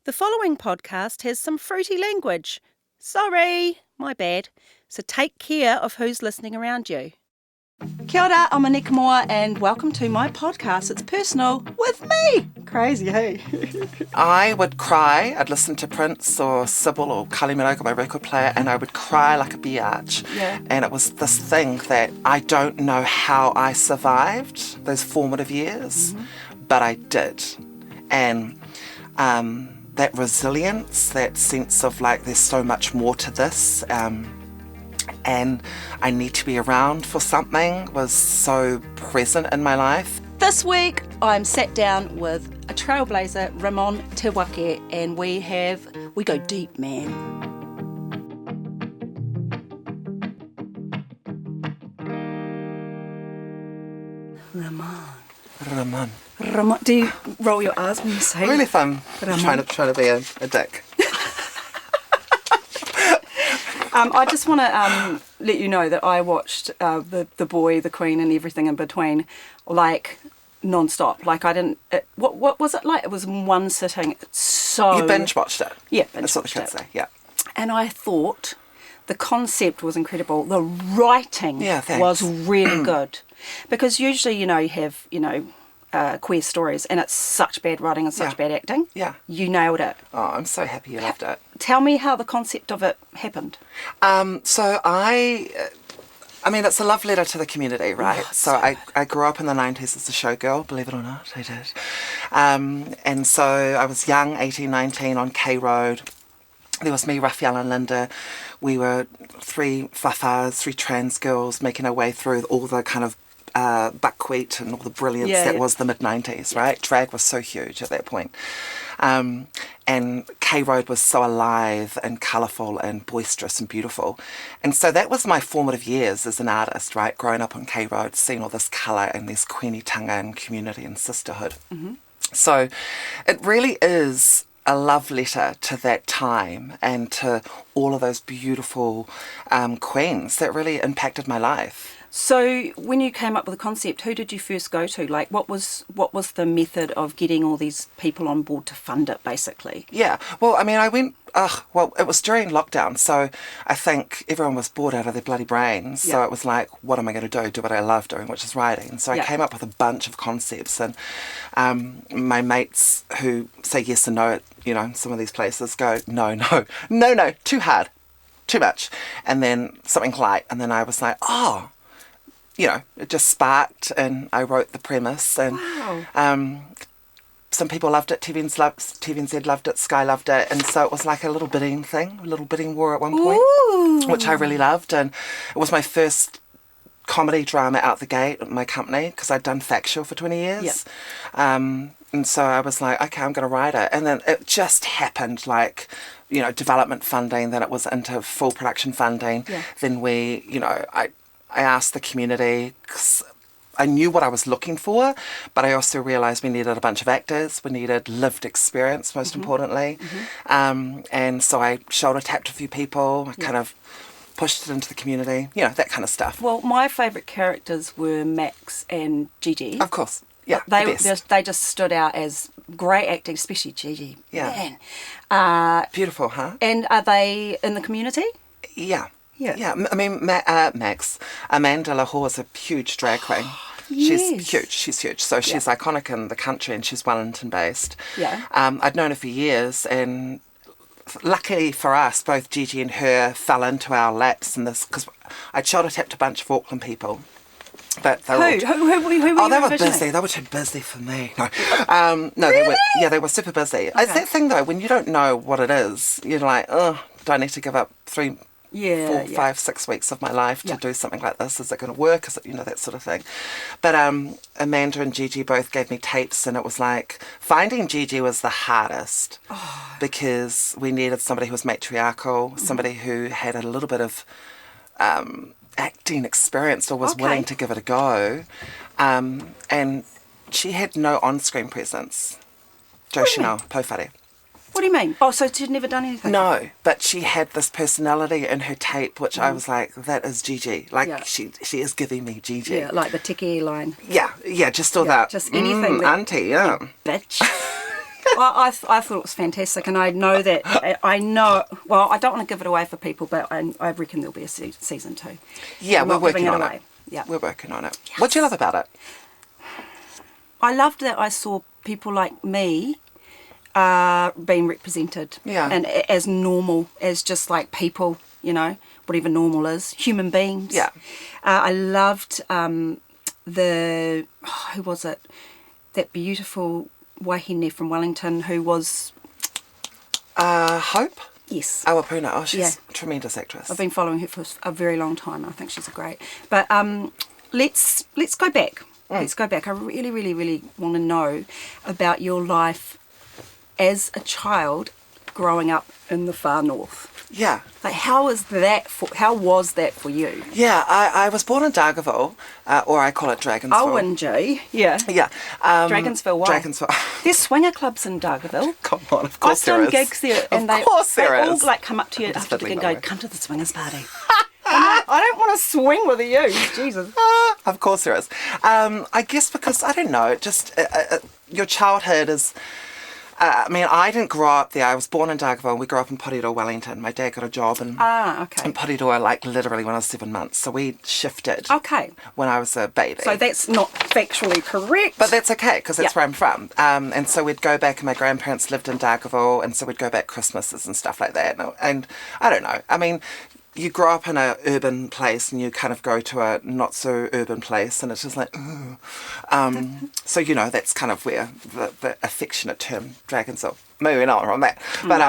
The following podcast has some fruity language. Sorry, my bad. So take care of who's listening around you. Kia ora, I'm Anika Moa and welcome to my podcast. It's personal with me. Crazy, hey? I would cry. I'd listen to Prince or Sybil or Kylie Minogue on my record player and I would cry like a biatch. Yeah. And it was this thing that I don't know how I survived those formative years, but I did. And that resilience, that sense of like there's so much more to this, and I need to be around for something was so present in my life. This week I'm sat down with a trailblazer, Ramon Te Wake, and we go deep, man. Ramon. Ramon, do you roll your R's when you say Really fun. Ramon. Trying to be a dick. I just want to let you know that I watched the Boy, the Queen, and everything in between, like non-stop. Like I didn't. What was it like? It was in one sitting. So You binge watched it. Yeah, That's what the kids say. Yeah. And I thought the concept was incredible. The writing was really good, because usually you have queer stories and it's such bad writing and such bad acting. Yeah. You nailed it. Oh, I'm so happy you loved it. Tell me how the concept of it happened. So I mean, it's a love letter to the community, right? I grew up in the 90s as a showgirl, believe it or not, I did. And so I was young, 18, 19, on K Road. There was me, Raphael and Linda. We were three trans girls making our way through all the kind of buckwheat and all the brilliance that was the mid-90s, right? Drag was so huge at that point. And K Road was so alive and colourful and boisterous and beautiful. And so that was my formative years as an artist, right? Growing up on K Road, seeing all this colour and this queenitanga and community and sisterhood. Mm-hmm. So it really is a love letter to that time and to all of those beautiful queens that really impacted my life. So when you came up with the concept, who did you first go to? Like, what was the method of getting all these people on board to fund it, basically? Yeah, well, I mean, it was during lockdown, so I think everyone was bored out of their bloody brains. So it was like, what am I going to do? Do what I love doing, which is writing. So I came up with a bunch of concepts, and my mates who say yes and no at, some of these places go, no, too hard, too much. And then something light, and then I was like, it just sparked, and I wrote the premise, and some people loved it. TVNZ loved it, Sky loved it, and so it was like a little bidding war at one point, which I really loved, and it was my first comedy drama out the gate at my company, because I'd done factual for 20 years. And so I was like, okay, I'm going to write it. And then it just happened, like, development funding, then it was into full production funding. Then I asked the community, because I knew what I was looking for, but I also realised we needed a bunch of actors. We needed lived experience, most importantly. And so I shoulder tapped a few people. I kind of pushed it into the community, that kind of stuff. Well, my favourite characters were Max and Gigi. Of course. Yeah, they just stood out as great acting, especially Gigi. Yeah. Man. Beautiful, huh? And are they in the community? Yeah. I mean, Max, Amanda Lahore is a huge drag queen. She's huge. So she's iconic in the country, and she's Wellington based. I'd known her for years, and luckily for us, both Gigi and her fell into our laps in this, because I'd shoulder tapped a bunch of Auckland people. But they were busy. They were too busy for me. No, really? They were super busy. Okay. It's that thing though, when you don't know what it is, you're like, oh, do I need to give up 3, 4, 5, 6 weeks of my life to do something like this? Is it going to work? Is it, that sort of thing. But Amanda and Gigi both gave me tapes, and it was like, finding Gigi was the hardest because we needed somebody who was matriarchal, somebody who had a little bit of acting experience or was willing to give it a go. And she had no on-screen presence. Jo Chanel, Pōwhare. What do you mean? Oh, so she'd never done anything? No, but she had this personality in her tape, which I was like, that is Gigi. Like, she is giving me Gigi. Yeah, like the tiki line. Yeah, just all that. Just anything. Auntie, Bitch. I thought it was fantastic, and I know that, well, I don't want to give it away for people, but I reckon there'll be a season 2. Yeah, I'm we're not giving working it on away. it. Yeah. We're working on it. What do you love about it? I loved that I saw people like me being represented, Yeah. and as normal, as just like people, you know, whatever normal is, human beings. Yeah. I loved who was it? That beautiful wahine from Wellington who was... Hope? Yes. Awapuna. Oh, she's a tremendous actress. I've been following her for a very long time. I think she's great. But let's go back. Let's go back. I really, really, really want to know about your life as a child growing up in the far north. Yeah. Like, how was that for you? Yeah, I was born in Dargaville, or I call it Dragonsville. ONG, yeah. Yeah. Dragonsville, why? Dragonsville. There's swinger clubs in Dargaville. Come on, of course there is. I've done gigs there, and they all like come up to you after the gig and go, "Come to the swingers party." I'm like, I don't want to swing with you, Jesus. Of course there is. I guess because, I don't know, just your childhood is... I mean, I didn't grow up there. I was born in Dargaville. We grew up in Porirua, Wellington. My dad got a job in Porirua, like literally when I was 7 months. So we shifted when I was a baby. So that's not factually correct. But that's okay, because that's where I'm from. And so we'd go back, and my grandparents lived in Dargaville, and so we'd go back Christmases and stuff like that. And I don't know. I mean, you grow up in an urban place and you kind of go to a not so urban place, and it's just like, so, you know, that's kind of where the affectionate term Dragonsville, moving on from that. But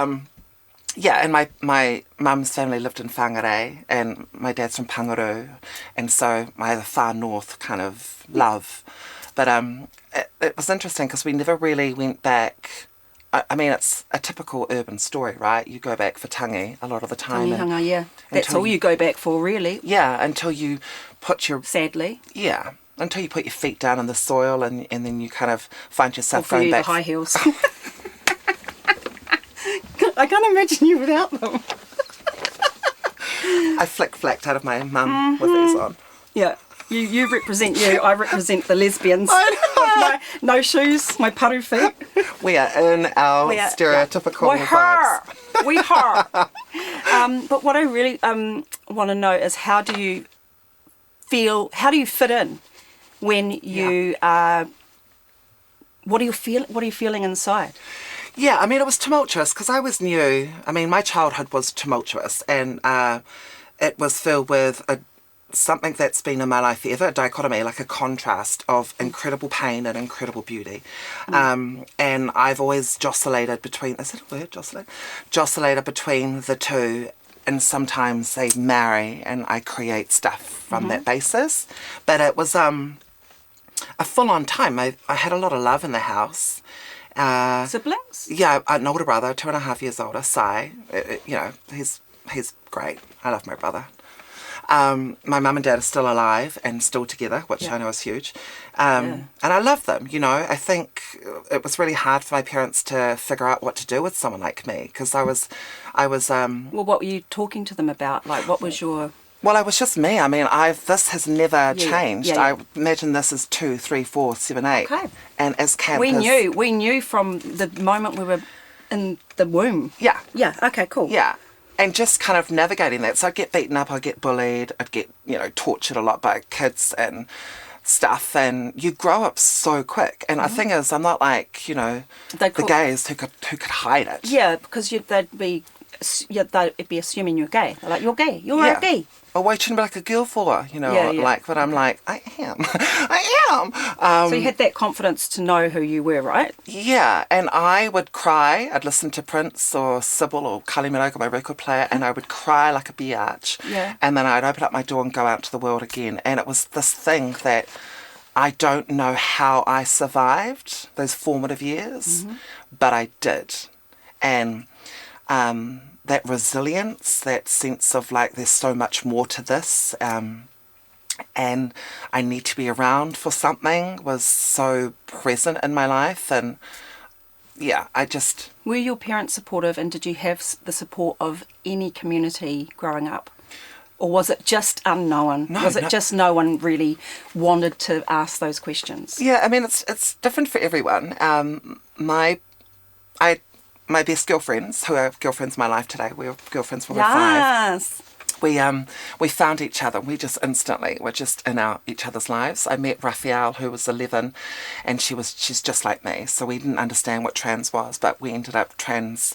yeah, and my mum's family lived in Whangarei, and my dad's from Pangaru, and so I have a far north kind of love. But it was interesting because we never really went back. I mean, it's a typical urban story, right? You go back for tangi a lot of the time. Tangihanga, yeah. That's all you go back for, really. Yeah, until you put your... Sadly. Yeah, until you put your feet down in the soil, and then you kind of find yourself or going back... the high heels. I can't imagine you without them. I flick-flacked out of my mum with these on. Yeah. You represent you, I represent the lesbians. With my no shoes, my paru feet. We are in our stereotypical vibes. We are. But what I really want to know is how do you fit in when you what are you feeling inside? Yeah, I mean, it was tumultuous because I was new. I mean, my childhood was tumultuous, and it was filled with something that's been in my life forever, a dichotomy, like a contrast of incredible pain and incredible beauty. And I've always joscillated between, is that a word, joscillated between the two, and sometimes they marry and I create stuff from that basis. But it was a full-on time. I had a lot of love in the house. Siblings? Yeah, an older brother, 2.5 years older, Sai. You know, he's great. I love my brother. My mum and dad are still alive and still together, which I know is huge. And I love them, you know. I think it was really hard for my parents to figure out what to do with someone like me, because I was... Well, what were you talking to them about? Like, what was your... Well, I was just me. I mean, this has never changed. Yeah. I imagine this is 2, 3, 4, 7, 8. Okay. And as camp we knew from the moment we were in the womb. Yeah. Yeah, okay, cool. Yeah. And just kind of navigating that. So I'd get beaten up, I'd get bullied, I'd get, you know, tortured a lot by kids and stuff. And you grow up so quick. And the thing is, I'm not like, you know, the gays who could hide it. Yeah, because they'd be assuming you're gay. They're like, you're gay, you're a gay. Oh, why shouldn't be like a girl for her, you know? Like, but I'm like, I am. I am. So you had that confidence to know who you were, right? Yeah, and I would cry. I'd listen to Prince or Sybil or Kylie Minogue on my record player, and I would cry like a biatch. Yeah. And then I'd open up my door and go out to the world again. And it was this thing that I don't know how I survived those formative years, but I did. And that resilience, that sense of like there's so much more to this, and I need to be around for something was so present in my life. And yeah, Were your parents supportive, and did you have the support of any community growing up? Or was it just unknown? Just no one really wanted to ask those questions? Yeah, I mean, it's different for everyone. My my best girlfriends, who are girlfriends in my life today, we were girlfriends when we were 5. Yes. We found each other. We just instantly were just in each other's lives. I met Raphael, who was 11, and she's just like me. So we didn't understand what trans was, but we ended up trans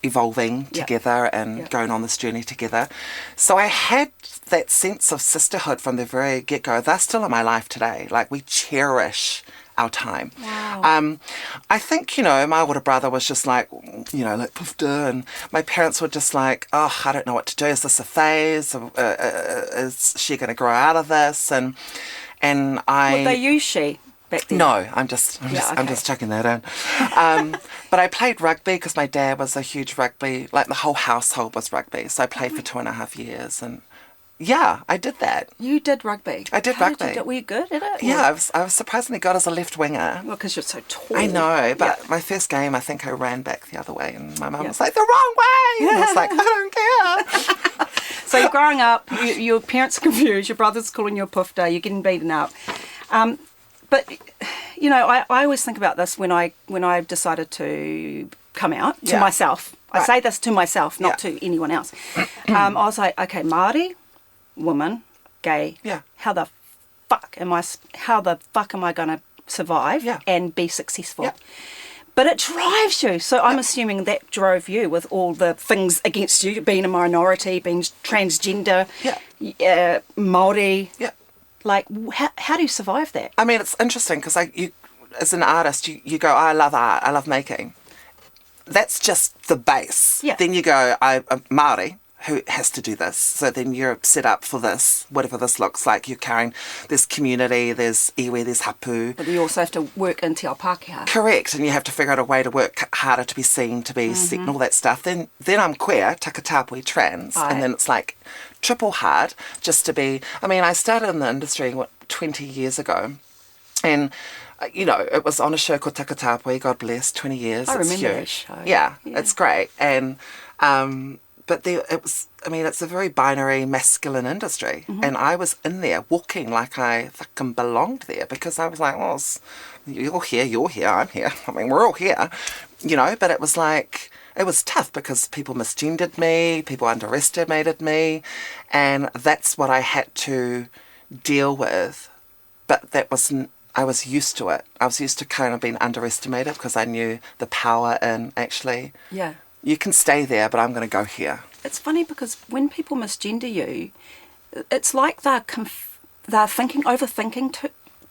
evolving together and going on this journey together. So I had that sense of sisterhood from the very get-go. They're still in my life today. Like, we cherish our time. Wow. I think, my older brother was just like, like poofda, and my parents were just like, oh, I don't know what to do. Is this a phase? Is she going to grow out of this? And I... Would they use she back then? No, I'm just chucking that in. But I played rugby because my dad was a huge rugby, like the whole household was rugby. So I played for 2.5 years, and yeah, I did that. You did rugby? I did rugby. Were you good at it? Yeah, I was surprisingly good as a left winger. Well, because you're so tall. I know, but my first game, I think I ran back the other way, and my mum was like, the wrong way! And I was like, I don't care. So you're growing up, your parents are confused, your brother's calling you a poofda, you're getting beaten up. But, I always think about this when I decided to come out to myself. I say this to myself, not to anyone else. I was like, okay, Māori, woman, gay. Yeah. How the fuck am I going to survive and be successful? Yeah. But it drives you. So I'm assuming that drove you with all the things against you, being a minority, being transgender, Māori. Yeah. Like, how do you survive that? I mean, it's interesting because you, as an artist, you go, I love art, I love making. That's just the base. Yeah. Then you go, I'm Māori, who has to do this. So then you're set up for this, whatever this looks like. You're carrying, there's community, there's iwi, there's hapu. But you also have to work in te ao Pākehā. Correct, and you have to figure out a way to work harder to be seen, to be seen, all that stuff. Then I'm queer, Takatāpui, trans, and then it's like triple hard just to be... I mean, I started in the industry, 20 years ago, and... it was on a show called Takatāpui, God bless, 20 years. I remember huge. That show. Yeah, it's great. And but it's a very binary masculine industry. And I was in there walking like I fucking belonged there because I was like, well, you're here, I'm here. I mean, we're all here, but it was like, it was tough because people misgendered me, people underestimated me, and that's what I had to deal with. But that wasn't, I was used to it. I was used to kind of being underestimated because I knew the power in actually, you can stay there, but I'm going to go here. It's funny because when people misgender you, it's like they're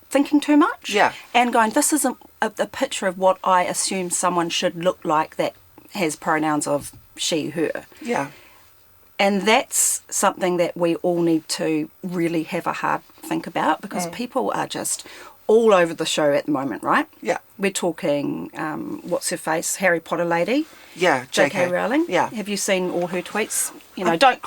thinking too much. Yeah. And going, this isn't a picture of what I assume someone should look like that has pronouns of she, her. Yeah. And that's something that we all need to really have a hard think about because people are just all over the show at the moment, right? Yeah. We're talking, what's her face, Harry Potter lady? Yeah, J.K. Rowling. Yeah. Have you seen all her tweets? Don't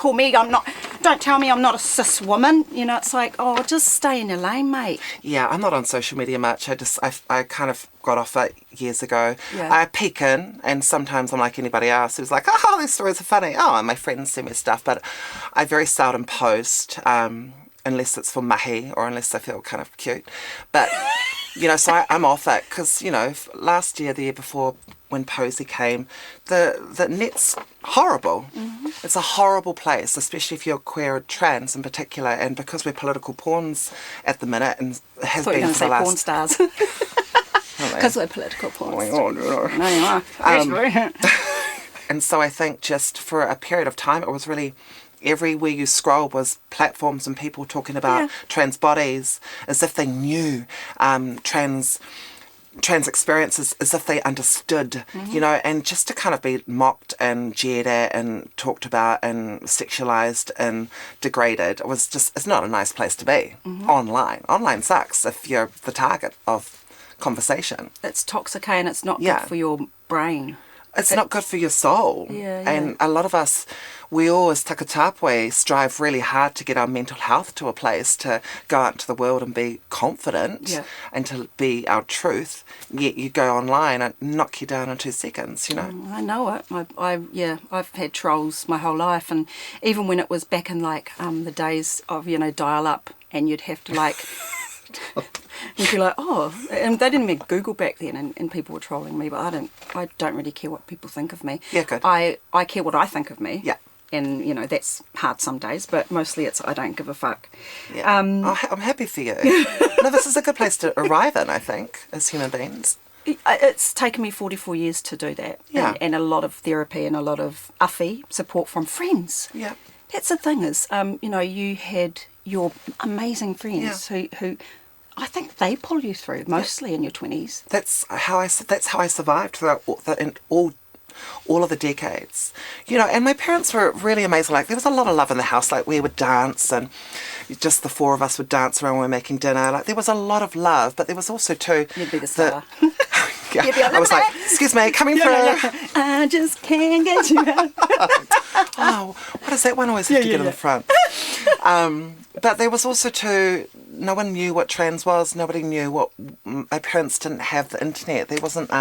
tell me I'm not a cis woman. It's like, oh, just stay in your lane, mate. Yeah, I'm not on social media much. I kind of got off it years ago. Yeah. I peek in, and sometimes I'm like anybody else who's like, oh, these stories are funny. Oh, and my friends send me stuff, but I very seldom post, unless it's for mahi or unless I feel kind of cute. But, so I'm off it because, last year, the year before, when Posey came, the net's horrible. It's a horrible place, especially if you're queer or trans in particular, and because we're political pawns at the minute, and it has been for the last... porn stars. Because we're political pawns. Oh, no. No, you are. And so I think just for a period of time, it was really... Everywhere you scroll was platforms and people talking about trans bodies as if they knew, trans experiences as if they understood, and just to kind of be mocked and jeered at and talked about and sexualized and degraded, it's not a nice place to be online. Online sucks if you're the target of conversation. It's toxic and it's not good for your brain. It's not good for your soul. Yeah. And a lot of us, we all as Takatāpui strive really hard to get our mental health to a place to go out into the world and be confident and to be our truth. Yet you go online and knock you down in 2 seconds, I know it. I've had trolls my whole life, and even when it was back in the days of dial up, and you'd have to You'd be like, oh, and they didn't even Google back then, and people were trolling me, but I don't really care what people think of me. Yeah, good. I care what I think of me. Yeah. And, that's hard some days, but mostly it's I don't give a fuck. Yeah. I'm happy for you. No, this is a good place to arrive in, I think, as human beings. It's taken me 44 years to do that. Yeah. And a lot of therapy and a lot of support from friends. Yeah. That's the thing is, you had your amazing friends who I think they pull you through mostly in your 20s. That's how I survived throughout all of the decades, and my parents were really amazing. Like, there was a lot of love in the house. Like, we would dance, and just the four of us would dance around when we were making dinner. Like, there was a lot of love, but there was also too... You'd be the star. Yeah, I was like, excuse me, coming through. I just can't get you out. Oh, what is that one always have to get in the front? But there was also too, no one knew what trans was. Nobody knew what... My parents didn't have the internet. There wasn't,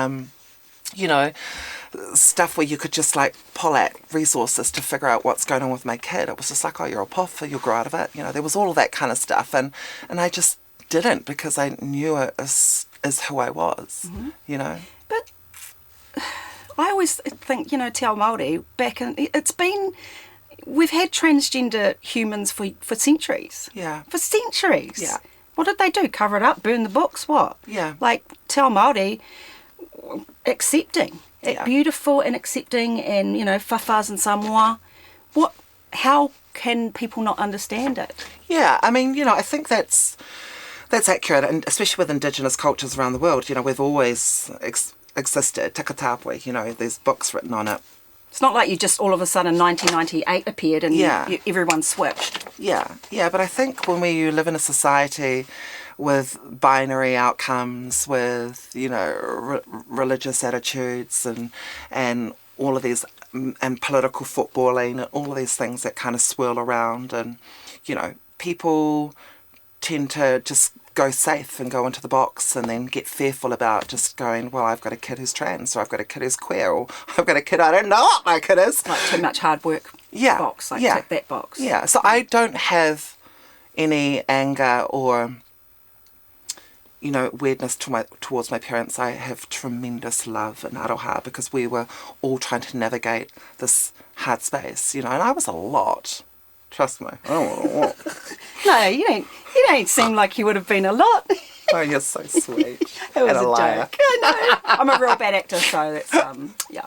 stuff where you could just like pull at resources to figure out what's going on with my kid. It was just like, oh, you're a puff, you'll grow out of it. There was all of that kind of stuff, and I just didn't, because I knew it as who I was. But I always think, Te Ao Māori, we've had transgender humans for centuries. Yeah. For centuries. Yeah. What did they do? Cover it up? Burn the books? What? Yeah. Like, Te Ao Māori, accepting. Yeah. Beautiful and accepting, and, whawhas and Samoa. How can people not understand it? Yeah, I mean, I think that's accurate, and especially with Indigenous cultures around the world, we've always existed. Takatāpui, there's books written on it. It's not like you just all of a sudden 1998 appeared and everyone switched. Yeah, but I think when you live in a society with binary outcomes, with, religious attitudes and all of these, and political footballing and all of these things that kind of swirl around, and, people tend to just go safe and go into the box, and then get fearful about just going, well, I've got a kid who's trans, or I've got a kid who's queer, or I've got a kid I don't know what my kid is. Like too much hard work box, tick that box. Yeah, so I don't have any anger or, weirdness towards my parents. I have tremendous love and aroha, because we were all trying to navigate this hard space, and I was a lot. Trust me, I don't want a lot. No, you don't seem like you would have been a lot. Oh, you're so sweet. It was a joke. I know. I'm a real bad actor, so that's yeah.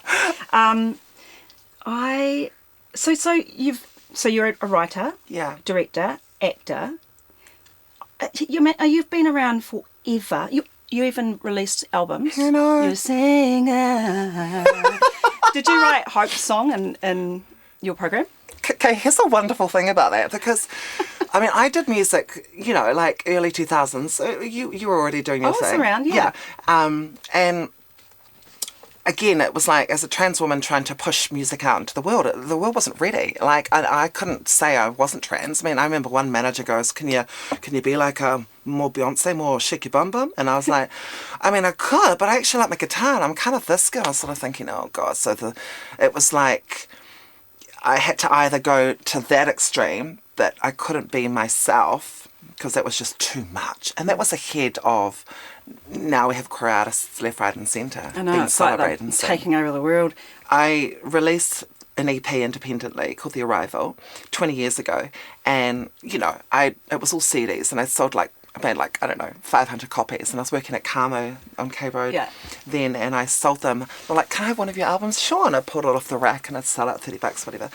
So you're a writer, director, actor. You've been around forever. You even released albums. You're a singer. Did you write Hope's song in your program? Okay, here's a wonderful thing about that, because, I did music, like early 2000s. You were already doing your thing. I was around, yeah. And again, it was like, as a trans woman trying to push music out into the world wasn't ready. Like, I couldn't say I wasn't trans. I remember one manager goes, can you be like more Beyonce, more shake your bum bum? And I was like, I could, but I actually like my guitar, and I'm kind of this girl. I was sort of thinking, oh God. So it was like, I had to either go to that extreme, that I couldn't be myself, because that was just too much. And that was ahead of, now we have queer artists left, right and centre. I know, it's like taking over the world. I released an EP independently called The Arrival 20 years ago. And, it was all CDs, and I made 500 copies, and I was working at Kamo on K Road then, and I sold them. They're like, can I have one of your albums? Sure. And I pulled it off the rack, and I'd sell it $30, whatever.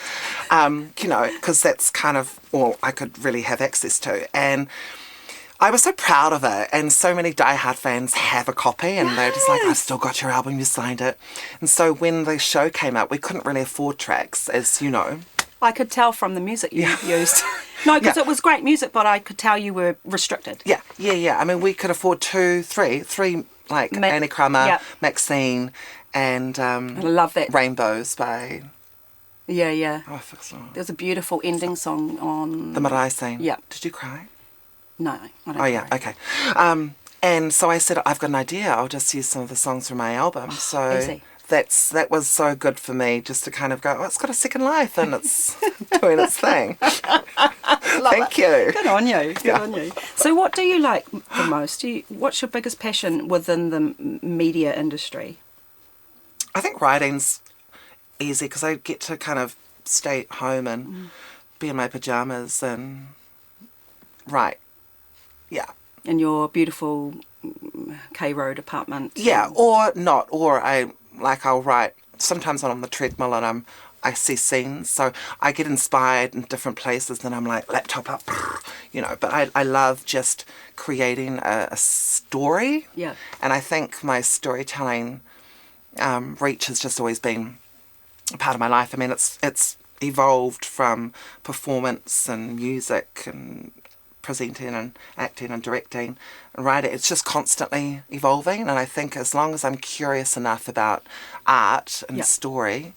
Because that's kind of all I could really have access to. And I was so proud of it, and so many diehard fans have a copy, and they're just like, I've still got your album, you signed it. And so when the show came out, we couldn't really afford tracks, as you know. I could tell from the music you used. No, because it was great music, but I could tell you were restricted. Yeah. We could afford three, like Anika, Maxine, and I love that. Rainbows by... Yeah. Oh, I forgot the song. There's a beautiful ending song on... The marae scene. Yeah. Did you cry? No, I don't cry. Yeah, okay. And so I said, I've got an idea. I'll just use some of the songs from my album. So easy. that was so good for me, just to kind of go, oh, it's got a second life and it's doing its thing. Thank you. Good on you. Good on you. So what do you like the most? What's your biggest passion within the media industry? I think writing's easy because I get to kind of stay at home and be in my pajamas and write. Yeah. In your beautiful K Road apartment. Yeah, or not, or I'll write. Sometimes I'm on the treadmill and I see scenes, so I get inspired in different places, and I'm like, laptop up, but I love just creating a story. Yeah. And I think my storytelling reach has just always been a part of my life. I mean, it's evolved from performance and music and presenting and acting and directing and writing. It's just constantly evolving, and I think as long as I'm curious enough about art and story,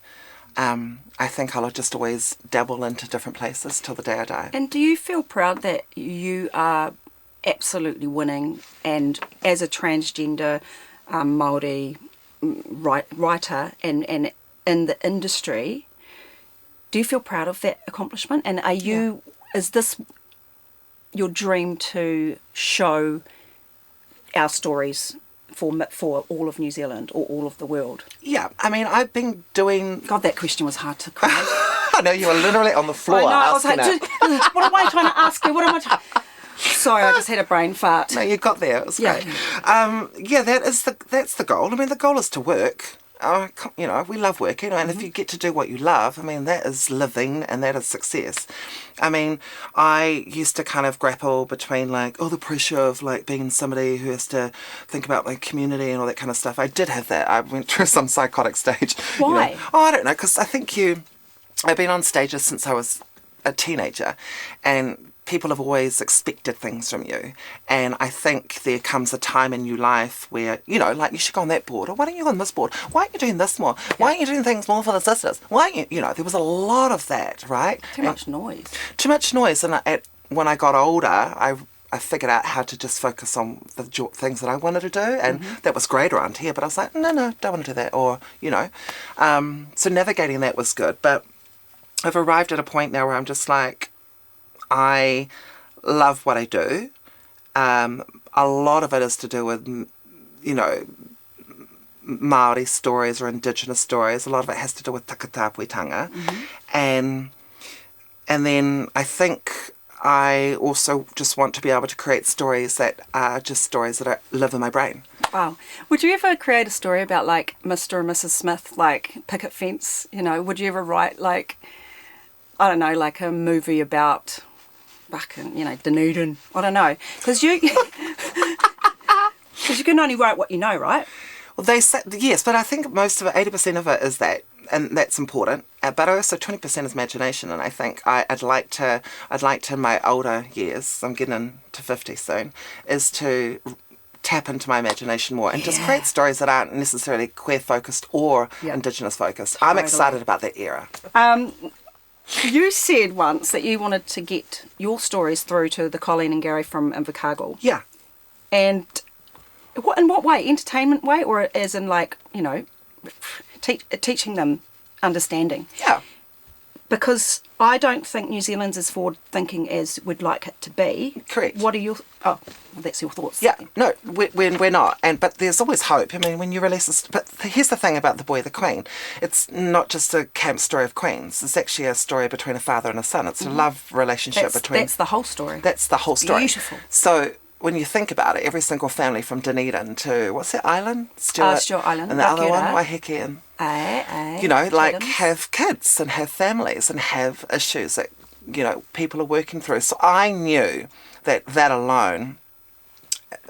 I think I'll just always dabble into different places till the day I die. And do you feel proud that you are absolutely winning, and as a transgender Māori writer and in the industry, do you feel proud of that accomplishment? And is this your dream to show our stories for all of New Zealand or all of the world? Yeah, I mean, I've been doing... God, that question was hard to crack. I know, you were literally on the floor asking it. What am I trying to ask you? What am I trying... Sorry, I just had a brain fart. No, you got there. It was great. That's the goal. I mean, the goal is to work. We love working, and if you get to do what you love, I mean, that is living and that is success. I mean, I used to kind of grapple between the pressure of being somebody who has to think about my community and all that kind of stuff. I did have that. I went through some psychotic stage. Why? I don't know, because I think I've been on stages since I was a teenager, and people have always expected things from you. And I think there comes a time in your life where, you should go on that board, or why don't you go on this board? Why aren't you doing this more? Why aren't you doing things more for the sisters? Why aren't you, there was a lot of that, right? Too much noise. Too much noise. And when I got older, I figured out how to just focus on the things that I wanted to do. And that was great around here. But I was like, no, don't want to do that. Or, so navigating that was good. But I've arrived at a point now where I'm just like, I love what I do. A lot of it is to do with, Māori stories or Indigenous stories. A lot of it has to do with Takatāpui. And then I think I also just want to be able to create stories that are just stories that live in my brain. Wow. Would you ever create a story about Mr. and Mrs. Smith, picket fence? Would you ever write I don't know, a movie about Dunedin. I don't know. Because you can only write what you know, right? Well, they say, yes, but I think most of it, 80% of it is that, and that's important. But also 20% is imagination, and I think I'd like to in my older years, I'm getting into 50 soon, is to tap into my imagination more and just create stories that aren't necessarily queer-focused or Indigenous-focused. Totally. I'm excited about that era. You said once that you wanted to get your stories through to the Colleen and Gary from Invercargill. Yeah. And in what way? Entertainment way, or as in teaching them understanding? Yeah. Because I don't think New Zealand's as forward thinking as we'd like it to be. Correct. What are your... Oh, well, that's your thoughts. Yeah, no, we're not. But there's always hope. I mean, when you release this... But here's the thing about The Boy, the Queen. It's not just a camp story of queens. It's actually a story between a father and a son. It's a love relationship between... That's the whole story. That's the whole story. Beautiful. So when you think about it, every single family from Dunedin to... What's that island? Stuart Island. And the other one, Waiheke and... have kids and have families and have issues that, people are working through. So I knew that alone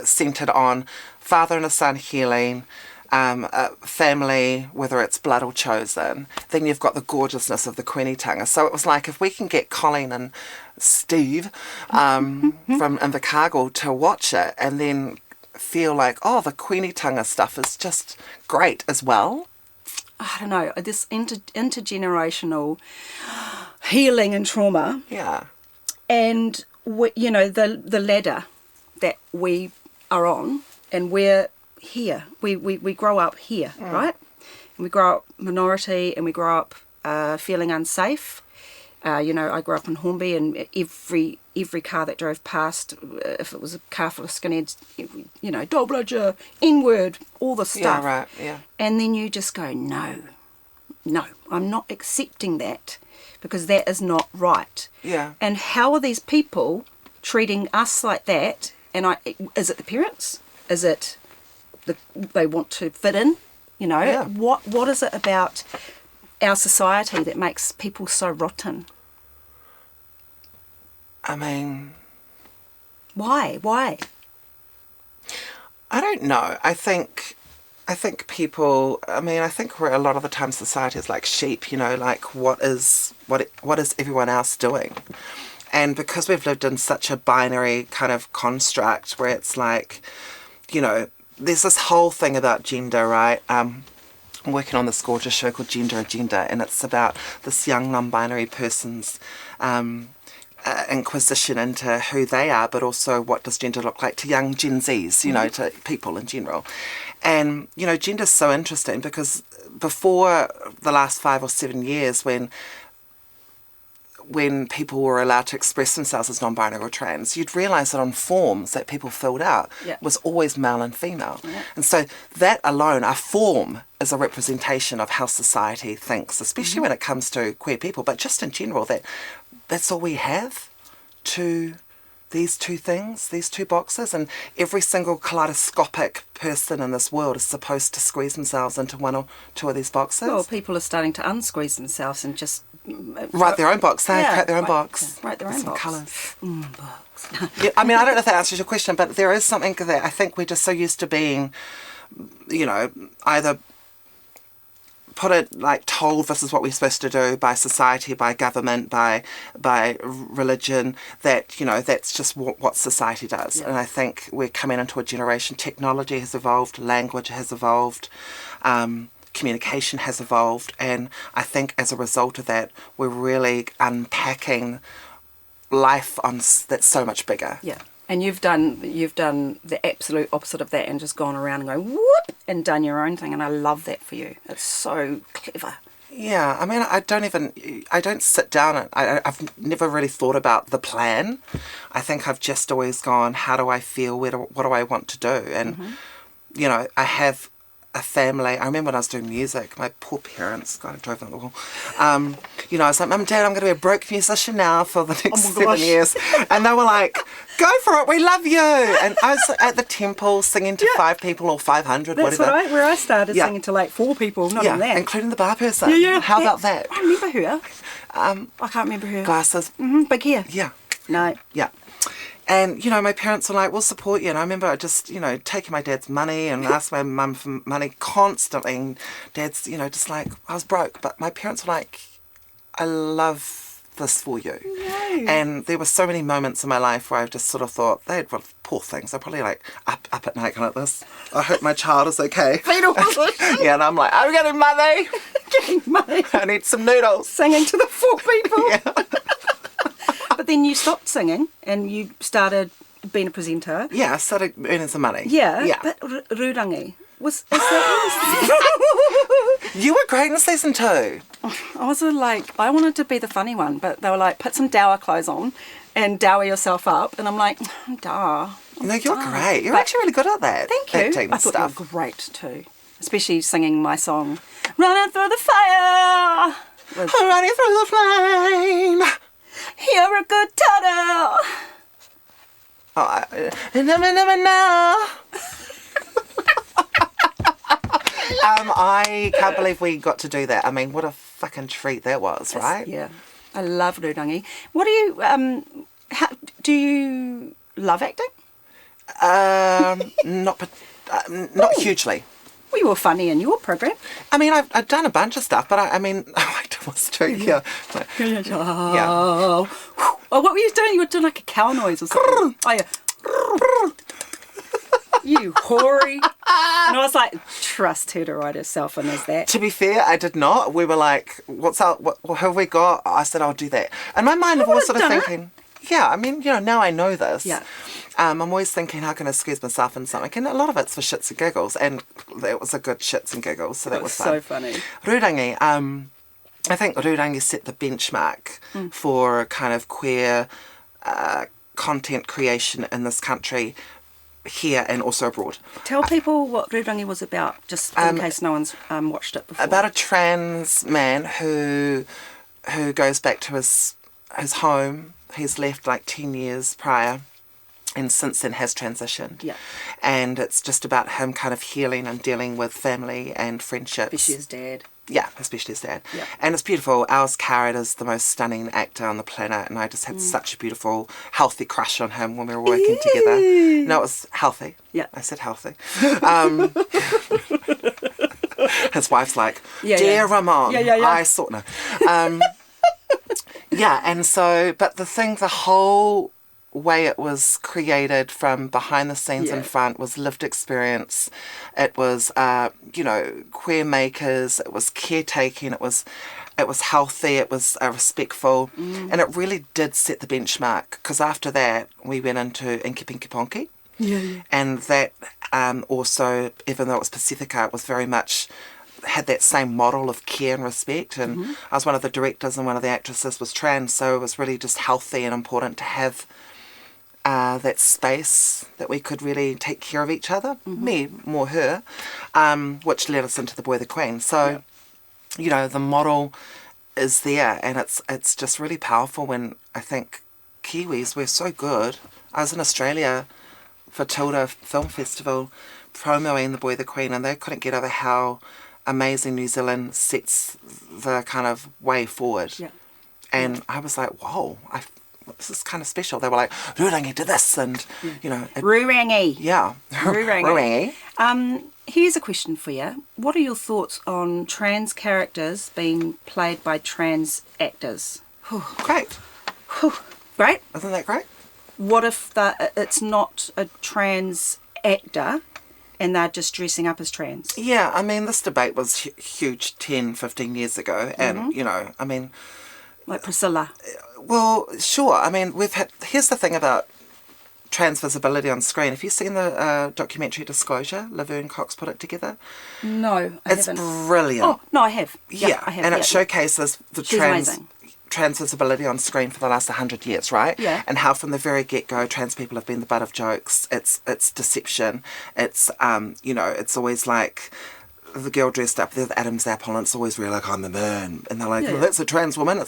centred on father and a son healing, a family, whether it's blood or chosen, then you've got the gorgeousness of the Queenitanga. So it was like, if we can get Colleen and Steve from Invercargill to watch it and then feel like, the Queenitanga stuff is just great as well. I don't know, this intergenerational healing and trauma. Yeah. And, the ladder that we are on, and we're here. We grow up here, right? We grow up minority and we grow up feeling unsafe. I grew up in Hornby, and every car that drove past, if it was a car full of skinheads, Doblager, N-word, all the stuff. Yeah, right, yeah. And then you just go, no, I'm not accepting that, because that is not right. Yeah. And how are these people treating us like that? And is it the parents? Is it they want to fit in? Yeah. What is it about our society that makes people so rotten? I mean... Why? I don't know. I think people... I think we're a lot of the time society is like sheep, like what is everyone else doing? And because we've lived in such a binary kind of construct where it's like, there's this whole thing about gender, right? I'm working on this gorgeous show called Gender Agenda, and it's about this young non-binary person's inquisition into who they are, but also what does gender look like to young Gen Zs, to people in general. And, gender's so interesting because before the last 5 or 7 years when people were allowed to express themselves as non-binary or trans, you'd realise that on forms that people filled out was always male and female. Yeah. And so that alone, a form, is a representation of how society thinks, especially when it comes to queer people, but just in general, that's all we have to these two things, these two boxes, and every single kaleidoscopic person in this world is supposed to squeeze themselves into one or two of these boxes. Well, people are starting to unsqueeze themselves and just... write their own box, crack their own box. Write their own box. Colours. Box. Yeah, I don't know if that answers your question, but there is something that I think we're just so used to being, either put it like told this is what we're supposed to do by society, by government, by religion, that that's just what society does. And I think we're coming into a generation, technology has evolved, language has evolved, communication has evolved, and I think as a result of that we're really unpacking life that's so much bigger. Yeah. And you've done the absolute opposite of that and just gone around and going whoop and done your own thing, and I love that for you. It's so clever. Yeah, I don't sit down and I've never really thought about the plan. I think I've just always gone, how do I feel? what do I want to do? And I have a family. I remember when I was doing music, my poor parents, God, I drove them up the wall. I was like, Mum, Dad, I'm going to be a broke musician now for the next 7 years. And they were like, go for it, we love you. And I was at the temple singing to 5 people or 500, That's whatever. where I started singing to like 4 people, not even that. Including the bar person. Yeah. How about that? I remember her. I can't remember her. Glasses. Big hair. Yeah. No. Yeah. And, my parents were like, we'll support you. And I remember just, taking my dad's money and asking my mum for money constantly. And Dad's, just like, I was broke. But my parents were like, I love this for you. Yay. And there were so many moments in my life where I just sort of thought, poor things. They're probably like up at night going like this. I hope my child is okay. Fetal position. Yeah, and I'm like, I'm getting money. Getting money. I need some noodles. Singing to the 4 people. Yeah. But then you stopped singing and you started being a presenter. Yeah, I started earning some money. Yeah. But Rurangi, is that... You were great in season 2. I was like, I wanted to be the funny one, but they were like, put some dour clothes on and dour yourself up. And I'm like, dour. No, you're great. You're actually really good at that. Thank you. Acting I thought stuff. you were great too. Especially singing my song, Running Through the Fire. Running through the flame. You're a good turtle. I can't believe we got to do that. What a fucking treat that was, right? Yeah. I love Rurangi. What do you, do you love acting? Not hugely. Well, you were funny in your program. I've done a bunch of stuff, but I was too, yeah. Oh, what were you doing? You were doing like a cow noise or something. Oh, yeah. You hoary. And I was like, trust her to write herself in as that. To be fair, I did not. We were like, what's up? What have we got? I said, I'll do that. And my mind was sort of thinking, Yeah, I mean, now I know this. Yeah. I'm always thinking, how can I excuse myself in something? And a lot of it's for shits and giggles, and it was a good shits and giggles, so that was fun. So funny. Rurangi, I think Rurangi set the benchmark for kind of queer content creation in this country, here and also abroad. Tell people what Rurangi was about, just in case no one's watched it before. About a trans man who goes back to his home. He's left like 10 years prior, and since then has transitioned. Yeah. And it's just about him kind of healing and dealing with family and friendships. Especially his dad. Yeah, especially his dad. Yeah. And it's beautiful. Alice Carrot is the most stunning actor on the planet, and I just had such a beautiful, healthy crush on him when we were working together. No, it was healthy. Yeah. I said healthy. His wife's like, Yeah, dear Ramon, Yeah. I saw no. Yeah, and so, but the whole way it was created from behind the scenes in front was lived experience. It was, queer makers. It was caretaking. It was healthy. It was respectful, and it really did set the benchmark. Because after that, we went into Inky Pinky Ponky, and that also, even though it was Pacifica, it was very much had that same model of care and respect. And I was one of the directors, and one of the actresses was trans, so it was really just healthy and important to have that space that we could really take care of each other, me more her, which led us into The Boy the Queen. So, the model is there, and it's just really powerful when I think Kiwis, we're so good. I was in Australia for Tilda Film Festival promoing The Boy the Queen, and they couldn't get over how amazing New Zealand sets the kind of way forward. Yeah. And I was like, whoa, this is kind of special. They were like, Rurangi did this, and, Rurangi. Yeah. Rurangi. Here's a question for you. What are your thoughts on trans characters being played by trans actors? Great. Great? Isn't that great? What if it's not a trans actor and they're just dressing up as trans? Yeah, I mean, this debate was huge 10, 15 years ago. And, Like Priscilla. Well, sure. I mean, here's the thing about trans visibility on screen. Have you seen the documentary Disclosure? Laverne Cox put it together. No, I haven't. It's brilliant. Oh, no, I have. Yeah, I have. And it showcases the amazing. Trans visibility on screen for the last 100 years, right? Yeah. And how from the very get-go, trans people have been the butt of jokes. It's deception. It's, it's always like the girl dressed up there with Adam's apple, and it's always really like, I'm a man. And they're like, well, that's a trans woman.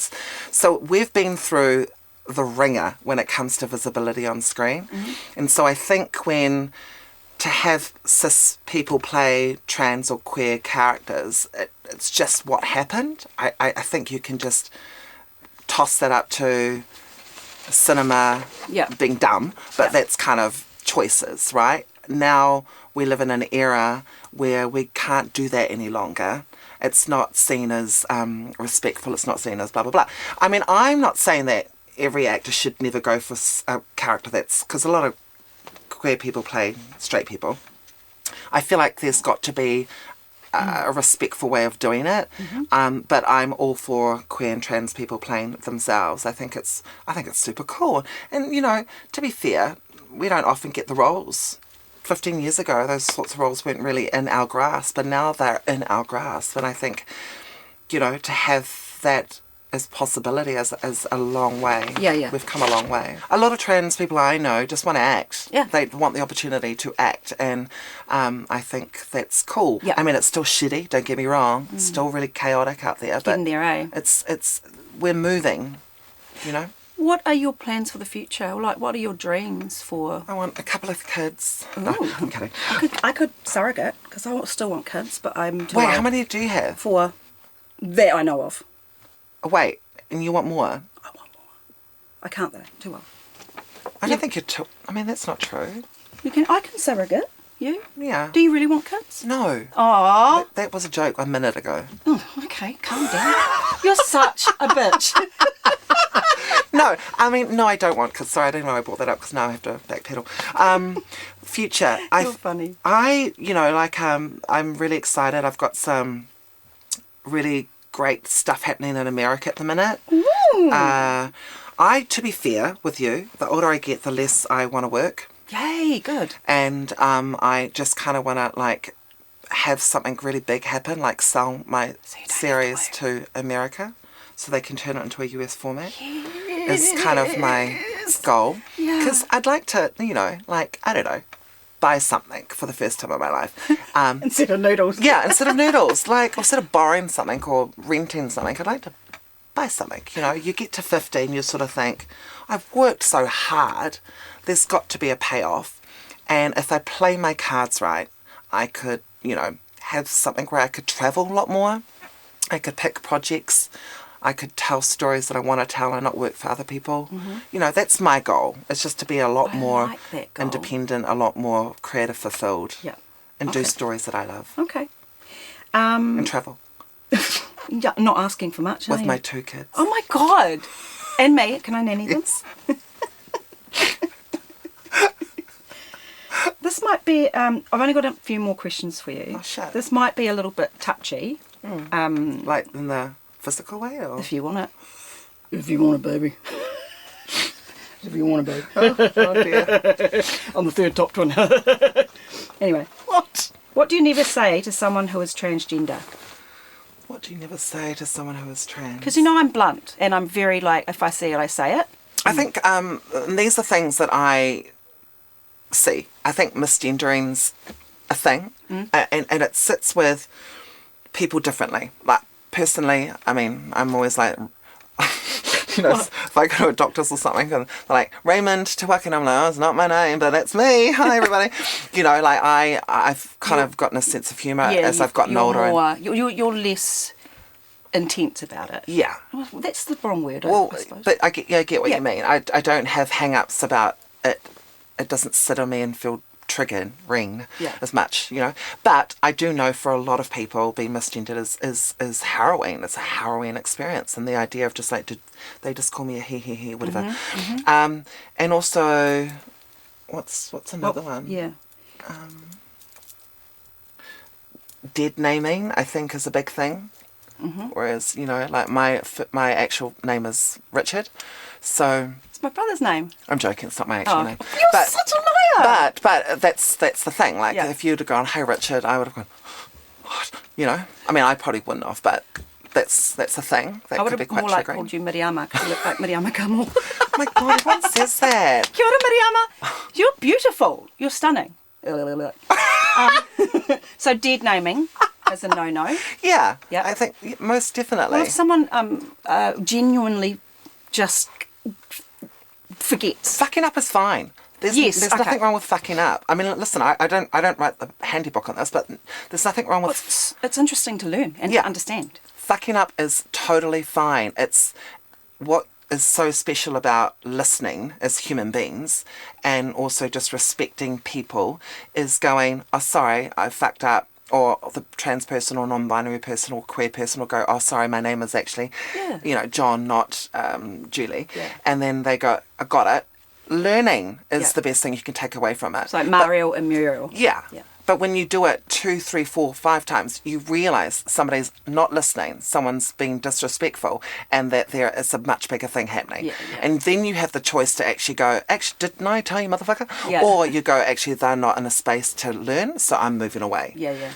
So we've been through the ringer when it comes to visibility on screen. And so I think to have cis people play trans or queer characters, it's just what happened. I think you can just toss that up to cinema being dumb, but that's kind of choices, right? Now we live in an era where we can't do that any longer. It's not seen as respectful. It's not seen as blah, blah, blah. I mean, I'm not saying that every actor should never go for a character because a lot of queer people play straight people. I feel like there's got to be a respectful way of doing it. But I'm all for queer and trans people playing themselves. I think it's super cool. And, to be fair, we don't often get the roles. 15 years ago, those sorts of roles weren't really in our grasp, but now they're in our grasp. And I think, to have that as possibility is a long way. Yeah. We've come a long way. A lot of trans people I know just want to act. Yeah. They want the opportunity to act, and I think that's cool. Yeah. I mean, it's still shitty, don't get me wrong. It's still really chaotic out there. Getting there, eh? We're moving, What are your plans for the future? Like, what are your dreams for? I want a couple of kids. No, I'm kidding. I could surrogate, because I still want kids, but I'm too Wait, old. how many do you have? 4 that I know of. Wait, and you want more? I want more. I can't though, too well. I don't think you're too... I mean, that's not true. I can surrogate. You? Yeah. Do you really want kids? No. Aww. That was a joke 1 minute ago. Oh, okay, calm down. You're such a bitch. No, I don't want kids. Sorry, I didn't know I brought that up because now I have to backpedal. Future. You're funny. I'm really excited. I've got some really great stuff happening in America at the minute. To be fair with you, the older I get, the less I want to work. Yay, good. And I just kind of want to, like, have something really big happen, like sell my series to America so they can turn it into a US format. Yes. Is kind of my goal. Because I'd like to, like, I don't know, buy something for the first time in my life. Instead of noodles. Yeah, instead of noodles. Like, instead of borrowing something or renting something, I'd like to buy something. You get to 15, you sort of think, I've worked so hard, there's got to be a payoff. And if I play my cards right, I could, have something where I could travel a lot more. I could pick projects. I could tell stories that I want to tell and not work for other people. Mm-hmm. That's my goal. It's just to be a lot more independent, a lot more creative fulfilled. Yeah. And do stories that I love. Okay. And travel. Yeah, not asking for much, with my 2 kids. Oh my God. And me. Can I nanny them? Yes. This might be, I've only got a few more questions for you. Oh, shit. This might be a little bit touchy. Like in the physical way? Or? If you want it. If you want it, baby. If you want it, baby. Oh dear. I'm the third top twin. Anyway. What do you never say to someone who is transgender? What do you never say to someone who is trans? Because I'm blunt and I'm very like, if I see it, I say it. I think these are things that I see. I think misgendering's a thing, and it sits with people differently. Like, personally, I mean, I'm always like, if I go to a doctor's or something, and they're like, Ramon Te Wake, and I'm like, oh, it's not my name, but it's me. Hi, everybody. Like, I've kind of gotten a sense of humour as I've gotten older. You're less intense about it. Yeah. Well, that's the wrong word, well, I suppose. But I get what you mean. I don't have hang-ups about it. It doesn't sit on me and feel triggered, ring as much, But I do know for a lot of people, being misgendered is harrowing. It's a harrowing experience. And the idea of just like, did they just call me a he, whatever. Mm-hmm, mm-hmm. And also, what's another one? Yeah. Dead naming, I think, is a big thing. Mm-hmm. Whereas, like my actual name is Richard. So it's my brother's name. I'm joking, it's not my actual name. You're such a liar. But that's the thing. Like, if you'd have gone, hey Richard, I would have gone, what? I mean, I probably wouldn't have, but that's a thing. That I would could be have quite more like triggering. called you Miriama, because you look like Miriama Kamo. Oh my God, everyone says that. Kia ora, Miriama. You're beautiful. You're stunning. So dead naming is a no-no. Yeah. Yep. I think most definitely. Well, if someone genuinely just forgets. Fucking up is fine. There's nothing wrong with fucking up. I mean, listen, I don't write the handybook on this, but there's nothing wrong with... It's interesting to learn and to understand. Fucking up is totally fine. It's what is so special about listening as human beings, and also just respecting people, is going, oh, sorry, I fucked up. Or the trans person or non-binary person or queer person will go, oh, sorry, my name is actually, John, not Julie. Yeah. And then they go, I got it. Learning is the best thing you can take away from it. It's like Mario and Muriel. Yeah. But when you do it 2, 3, 4, 5 times, you realise somebody's not listening, someone's being disrespectful, and that there is a much bigger thing happening. And then you have the choice to actually go, actually, didn't I tell you, motherfucker? Or you go, actually, they're not in a space to learn, so I'm moving away.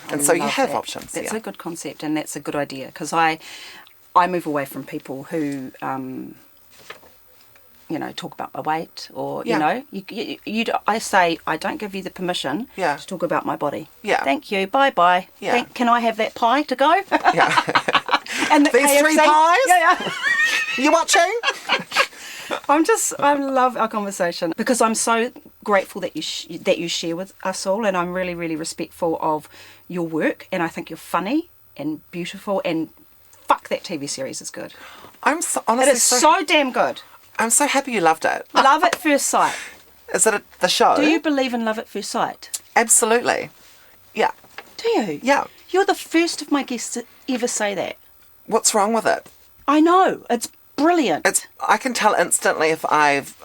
And so you have options. That's a good concept, and that's a good idea, because I move away from people who... talk about my weight, or I say I don't give you the permission to talk about my body. Thank you. Bye. Can I have that pie to go? And the These KFC? 3 pies. You watching? I love our conversation, because I'm so grateful that you share with us all, and I'm really, really respectful of your work, and I think you're funny and beautiful, and fuck, that TV series is good. I'm honestly it is so damn good. I'm so happy you loved it. Love at first sight. Is it the show? Do you believe in love at first sight? Absolutely. Yeah. Do you? Yeah. You're the first of my guests to ever say that. What's wrong with it? I know. It's brilliant. I can tell instantly if I've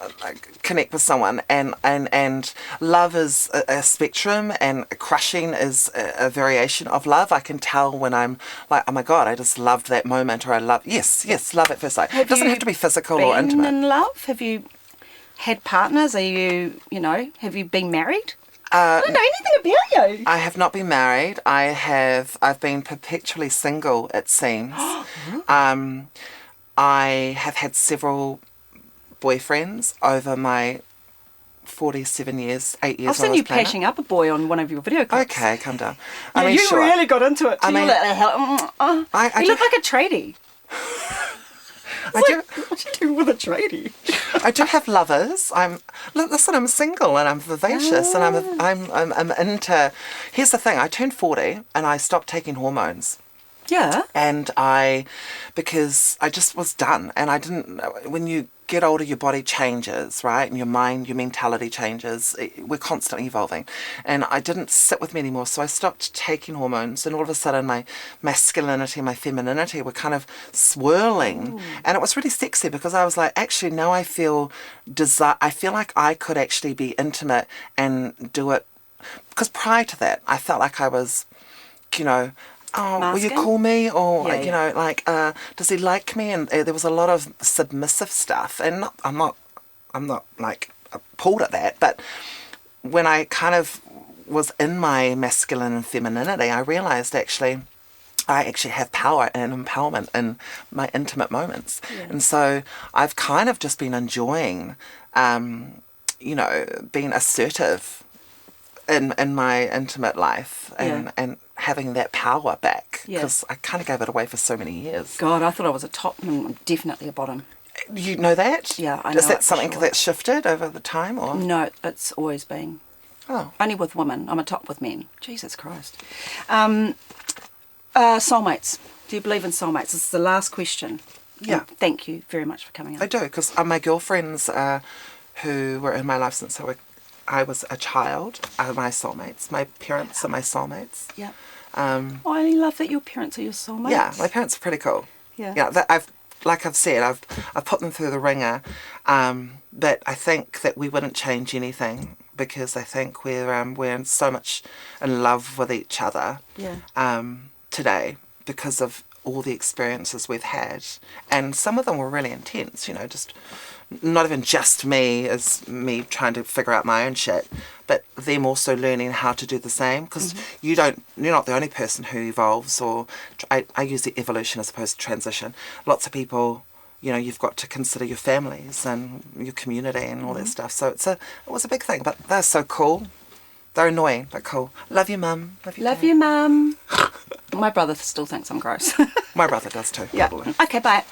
connect with someone, and love is a spectrum, and crushing is a variation of love. I can tell when I'm like, oh my God, I just loved that moment, or I love, yes, love at first sight. It doesn't have to be physical or intimate. Been in love? Have you had partners? Are you, have you been married? I don't know anything about you. I have not been married. I've been perpetually single, it seems. I have had several boyfriends over my 47 years, 8 years. I've seen you patching up a boy on one of your video clips. Okay, calm down. You really got into it. I You look like a tradie. What are you doing with a tradie? I do have lovers. I'm single and I'm vivacious and I'm into. Here's the thing. I turned 40 and I stopped taking hormones. Yeah. And because I just was done, and I didn't. When you get older, your body changes, right? And your mind, your mentality changes. We're constantly evolving, and I didn't sit with me anymore. So I stopped taking hormones, and all of a sudden, my masculinity, my femininity were kind of swirling, and it was really sexy because I was like, actually, now I feel desire. I feel like I could actually be intimate and do it, because prior to that, I felt like I was, oh, Masking? will you call me? Or, Yeah. does he like me? And there was a lot of submissive stuff. And I'm not like appalled at that. But when I kind of was in my masculine and femininity, I realised I actually have power and empowerment in my intimate moments. Yeah. And so I've kind of just been enjoying, being assertive in my intimate life and having that power back, because I kind of gave it away for so many years. God, I thought I was a top and I'm definitely a bottom. You know that? Yeah, I know. Is that something that's shifted over the time? Or No, it's always been. Oh. Only with women. I'm a top with men. Jesus Christ. Soulmates. Do you believe in soulmates? This is the last question. Yeah. And thank you very much for coming on. I do, because my girlfriends who were in my life since I was a child are my soulmates. My parents are my soulmates. Yeah. I love that your parents are your soulmates. Yeah, my parents are pretty cool. Yeah. Yeah, I've said, I've put them through the ringer, but I think that we wouldn't change anything, because I think we're so much in love with each other today because of all the experiences we've had, and some of them were really intense. Just not even just me as me trying to figure out my own shit, but them also learning how to do the same, because you're not the only person who evolves, or I use the evolution as opposed to transition. Lots of people, you've got to consider your families and your community and all that stuff. So it was a big thing, but they're so cool. They're annoying, but cool. Love you, Mum. Love you, Mum. My brother still thinks I'm gross. My brother does too. Yeah. Probably. Okay, bye.